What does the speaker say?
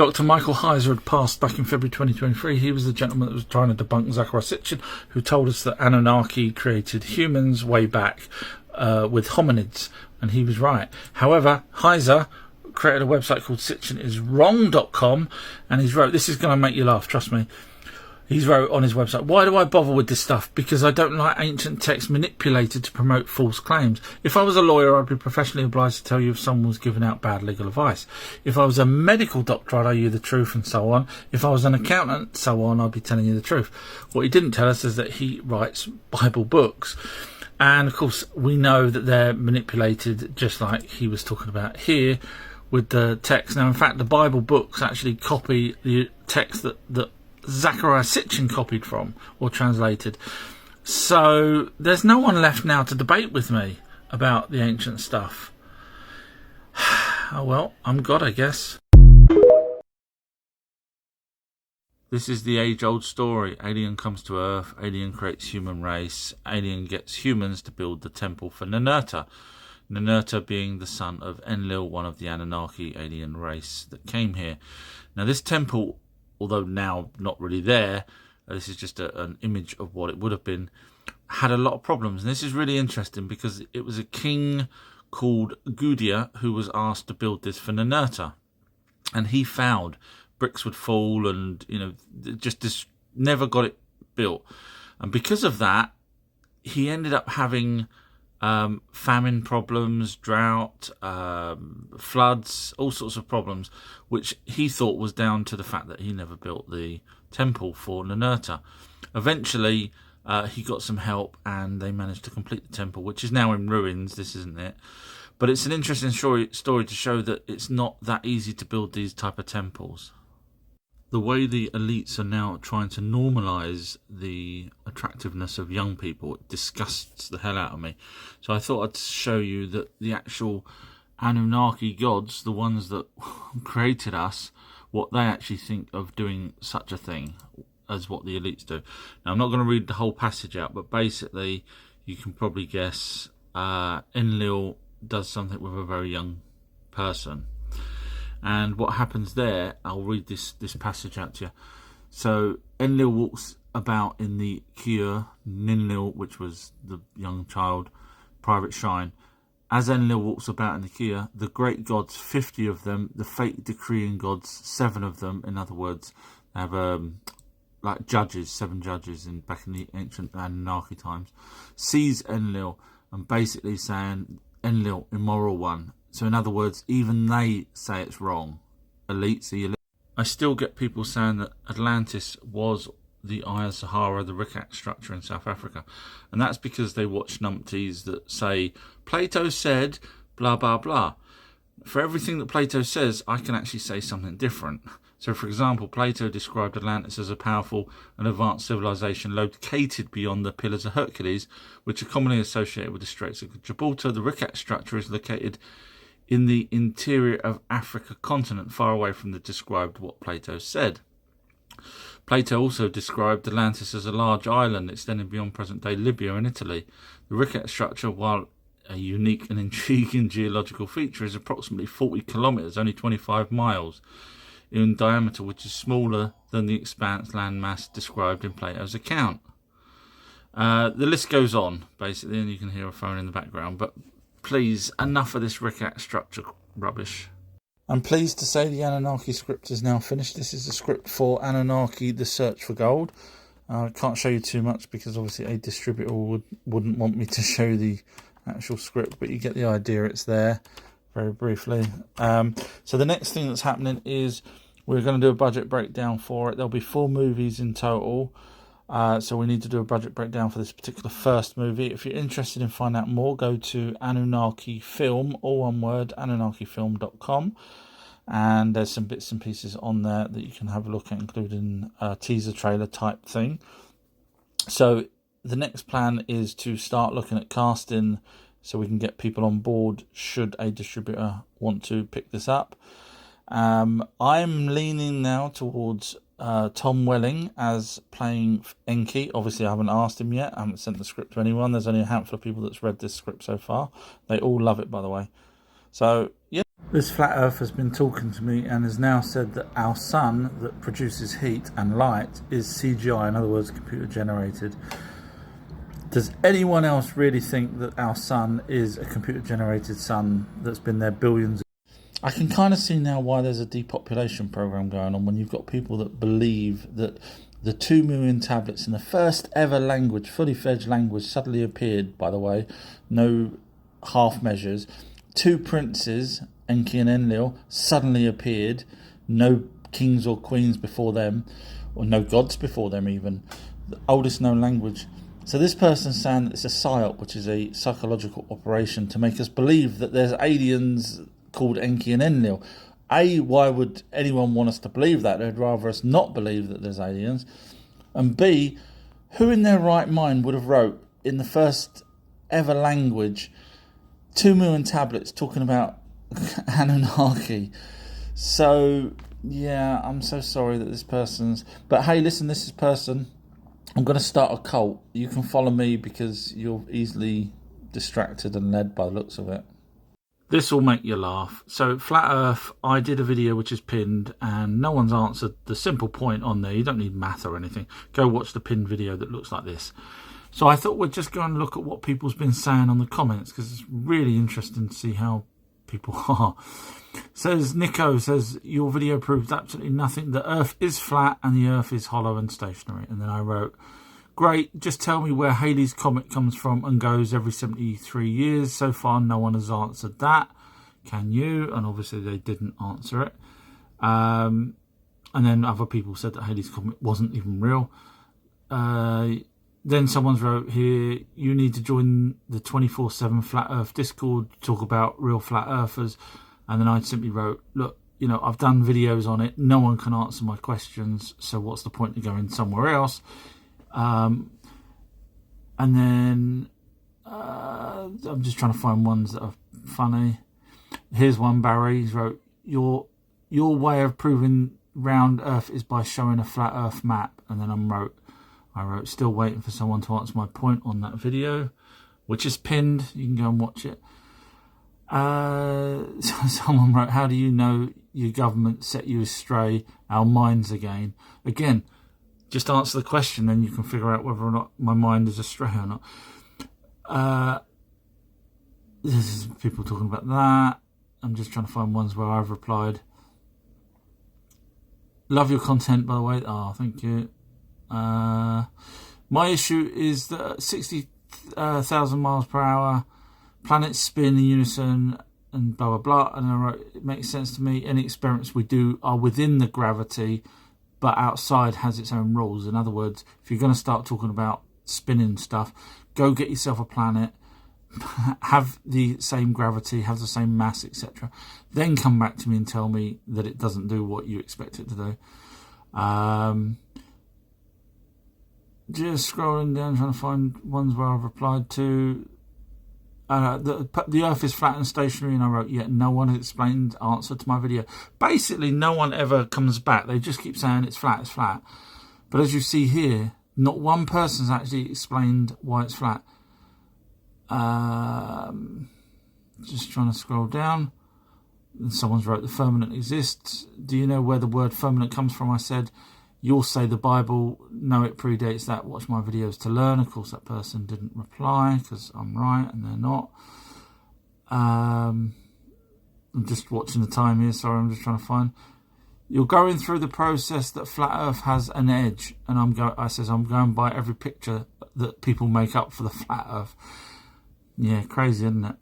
Dr. Michael Heiser had passed back in February 2023. He was the gentleman that was trying to debunk Zecharia Sitchin, who told us that Anunnaki created humans way back with hominids, and he was right. However, Heiser created a website called sitchiniswrong.com, and he's wrote, this is going to make you laugh, trust me. He's wrote on his website, why do I bother with this stuff? Because I don't like ancient texts manipulated to promote false claims. If I was a lawyer, I'd be professionally obliged to tell you if someone was giving out bad legal advice. If I was a medical doctor, I'd tell you the truth and so on. If I was an accountant, so on, I'd be telling you the truth. What he didn't tell us is that he writes Bible books. And, of course, we know that they're manipulated just like he was talking about here with the text. Now, in fact, the Bible books actually copy the text that Zecharia Sitchin copied from or translated. So there's no one left now to debate with me about the ancient stuff. Oh well, I'm God, I guess. This is the age-old story. Alien comes to Earth, alien creates human race, alien gets humans to build the temple for Ninurta. Ninurta being the son of Enlil, one of the Anunnaki alien race that came here. Now this temple, although now not really there, this is just an image of what it would have been, had a lot of problems. And this is really interesting because it was a king called Gudea who was asked to build this for Ninurta. And he found bricks would fall and, just never got it built. And because of that, he ended up having famine problems, drought, floods, all sorts of problems, which he thought was down to the fact that he never built the temple for Ninurta. Eventually, he got some help and they managed to complete the temple, which is now in ruins. This isn't it. But it's an interesting story to show that it's not that easy to build these type of temples. The way the elites are now trying to normalise the attractiveness of young people, it disgusts the hell out of me. So I thought I'd show you that the actual Anunnaki gods, the ones that created us, what they actually think of doing such a thing as what the elites do. Now I'm not going to read the whole passage out, but basically you can probably guess Enlil does something with a very young person. And what happens there, I'll read this passage out to you. So Enlil walks about in the Kia, Ninlil, which was the young child, private shrine. As Enlil walks about in the Kia, the great gods, 50 of them, the fate decreeing gods, 7 of them. In other words, they have like judges, 7 judges back in the ancient Anunnaki times, sees Enlil and basically saying, Enlil, immoral one. So in other words, even they say it's wrong. Elites, the elite. I still get people saying that Atlantis was the Eye of Sahara, the Rikat structure in South Africa. And that's because they watch numpties that say, Plato said, blah, blah, blah. For everything that Plato says, I can actually say something different. So, for example, Plato described Atlantis as a powerful and advanced civilization located beyond the Pillars of Hercules, which are commonly associated with the Straits of Gibraltar. The Rikat structure is located in the interior of Africa continent, far away from the described what Plato said. Plato also described Atlantis as a large island extending beyond present-day Libya and Italy. The Rikat structure, while a unique and intriguing geological feature, is approximately 40 kilometres, only 25 miles in diameter, which is smaller than the expanse landmass described in Plato's account. The list goes on, basically, and you can hear a phone in the background, but please, enough of this Rikat structure rubbish. I'm pleased to say the Anunnaki script is now finished. This is the script for Anunnaki, The Search for Gold. I can't show you too much because obviously a distributor wouldn't want me to show the actual script, but you get the idea, it's there very briefly. So the next thing that's happening is we're going to do a budget breakdown for it. There'll be 4 movies in total. So we need to do a budget breakdown for this particular first movie. If you're interested in finding out more, go to Anunnaki Film, all one word, AnunnakiFilm.com. And there's some bits and pieces on there that you can have a look at, including a teaser trailer type thing. So the next plan is to start looking at casting so we can get people on board should a distributor want to pick this up. I'm leaning now towards Tom Welling as playing Enki. Obviously, I haven't asked him yet. I haven't sent the script to anyone. There's only a handful of people that's read this script so far. They all love it, by the way. So, yeah. This flat earth has been talking to me and has now said that our sun that produces heat and light is CGI, in other words, computer generated. Does anyone else really think that our sun is a computer generated sun that's been there billions of years? I can kind of see now why there's a depopulation program going on when you've got people that believe that the 2 million tablets in the first ever language, fully fledged language, suddenly appeared, by the way, no half measures. 2 princes, Enki and Enlil, suddenly appeared, no kings or queens before them, or no gods before them even, the oldest known language. So this person's saying that it's a psyop, which is a psychological operation to make us believe that there's aliens called Enki and Enlil. A, why would anyone want us to believe that? They'd rather us not believe that there's aliens. And B, who in their right mind would have wrote in the first ever language 2 million tablets talking about Anunnaki? So, yeah, I'm so sorry that this person's... But hey, listen, this is person... I'm going to start a cult. You can follow me because you're easily distracted and led by the looks of it. This will make you laugh. So, Flat Earth, I did a video which is pinned and no one's answered the simple point on there. You don't need math or anything. Go watch the pinned video that looks like this. So I thought we'd just go and look at what people's been saying on the comments because it's really interesting to see how people are. Says Nico, says, your video proves absolutely nothing. The Earth is flat and the Earth is hollow and stationary. And then I wrote, great, just tell me where Halley's Comet comes from and goes every 73 years. So far, no one has answered that. Can you? And obviously, they didn't answer it. And then other people said that Halley's Comet wasn't even real. Then someone's wrote here, you need to join the 24/7 Flat Earth Discord to talk about real Flat Earthers. And then I simply wrote, look, you know, I've done videos on it. No one can answer my questions. So what's the point of going somewhere else? And then I'm just trying to find ones that are funny. Here's one, Barry. He wrote, your way of proving round Earth is by showing a flat Earth map. And then I wrote, still waiting for someone to answer my point on that video, which is pinned. You can go and watch it. Someone wrote, how do you know your government set you astray our minds again? Again, just answer the question, then you can figure out whether or not my mind is astray or not. This is people talking about that. I'm just trying to find ones where I've replied. Love your content, by the way. Oh, thank you. My issue is that 60,000 miles per hour, planets spin in unison, and blah, blah, blah. And I wrote, it makes sense to me. Any experiments we do are within the gravity, but outside has its own rules. In other words, if you're going to start talking about spinning stuff, go get yourself a planet, have the same gravity, have the same mass, etc. Then come back to me and tell me that it doesn't do what you expect it to do. Just scrolling down, trying to find ones where I've replied to. The Earth is flat and stationary, and I wrote, yet no one has explained answer to my video. Basically, no one ever comes back. They just keep saying it's flat, it's flat. But as you see here, not one person's actually explained why it's flat. Just trying to scroll down. And someone's wrote, the firmament exists. Do you know where the word firmament comes from? I said, you'll say the Bible. No, it predates that. Watch my videos to learn. Of course, that person didn't reply because I'm right and they're not. I'm just watching the time here. Sorry, I'm just trying to find. You're going through the process that flat Earth has an edge, and I'm going by every picture that people make up for the flat Earth. Yeah, crazy, isn't it?